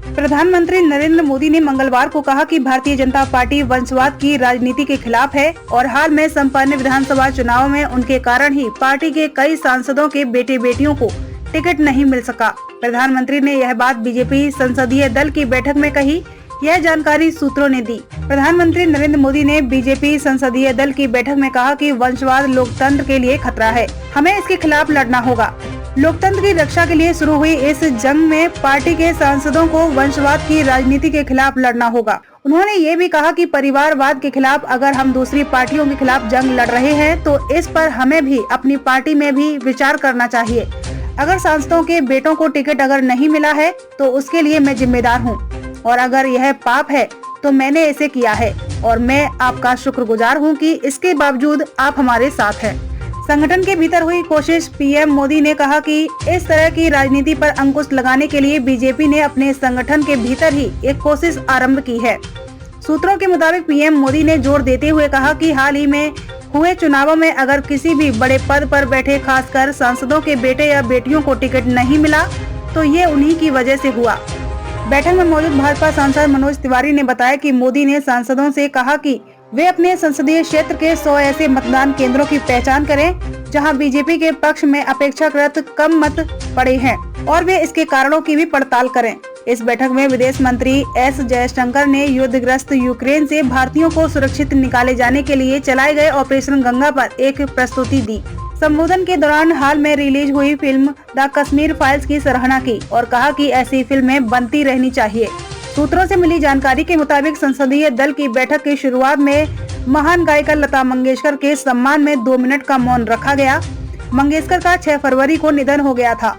प्रधानमंत्री नरेंद्र मोदी ने मंगलवार को कहा कि भारतीय जनता पार्टी वंशवाद की राजनीति के खिलाफ है और हाल में संपन्न विधानसभा चुनाव में उनके कारण ही पार्टी के कई सांसदों के बेटे बेटियों को टिकट नहीं मिल सका। प्रधानमंत्री ने यह बात बीजेपी संसदीय दल की बैठक में कही। यह जानकारी सूत्रों ने दी। प्रधानमंत्री नरेंद्र मोदी ने बीजेपी संसदीय दल की बैठक में कहा कि वंशवाद लोकतंत्र के लिए खतरा है, हमें इसके खिलाफ लड़ना होगा। लोकतंत्र की रक्षा के लिए शुरू हुई इस जंग में पार्टी के सांसदों को वंशवाद की राजनीति के खिलाफ लड़ना होगा। उन्होंने ये भी कहा कि परिवारवाद के खिलाफ अगर हम दूसरी पार्टियों के खिलाफ जंग लड़ रहे हैं तो इस पर हमें भी अपनी पार्टी में भी विचार करना चाहिए। अगर सांसदों के बेटों को टिकट अगर नहीं मिला है तो उसके लिए मैं जिम्मेदार हूँ और अगर यह पाप है तो मैंने इसे किया है और मैं आपका शुक्रगुजार हूँ कि इसके बावजूद आप हमारे साथ हैं। संगठन के भीतर हुई कोशिश। पीएम मोदी ने कहा कि इस तरह की राजनीति पर अंकुश लगाने के लिए बीजेपी ने अपने संगठन के भीतर ही एक कोशिश आरंभ की है। सूत्रों के मुताबिक पीएम मोदी ने जोर देते हुए कहा कि हाल ही में हुए चुनावों में अगर किसी भी बड़े पद पर बैठे खासकर सांसदों के बेटे या बेटियों को टिकट नहीं मिला तो ये उन्हीं की वजह से हुआ। बैठक में मौजूद भाजपा सांसद मनोज तिवारी ने बताया कि मोदी ने सांसदों से कहा कि वे अपने संसदीय क्षेत्र के 100 ऐसे मतदान केंद्रों की पहचान करें जहां बीजेपी के पक्ष में अपेक्षाकृत कम मत पड़े हैं और वे इसके कारणों की भी पड़ताल करें। इस बैठक में विदेश मंत्री एस जयशंकर ने युद्धग्रस्त यूक्रेन से भारतीयों को सुरक्षित निकाले जाने के लिए चलाए गए ऑपरेशन गंगा पर एक प्रस्तुति दी। संबोधन के दौरान हाल में रिलीज हुई फिल्म द कश्मीर फाइल्स की सराहना की और कहा कि ऐसी फिल्में बनती रहनी चाहिए। सूत्रों से मिली जानकारी के मुताबिक संसदीय दल की बैठक की शुरुआत में महान गायिका लता मंगेशकर के सम्मान में 2 मिनट का मौन रखा गया। मंगेशकर का 6 फरवरी को निधन हो गया था।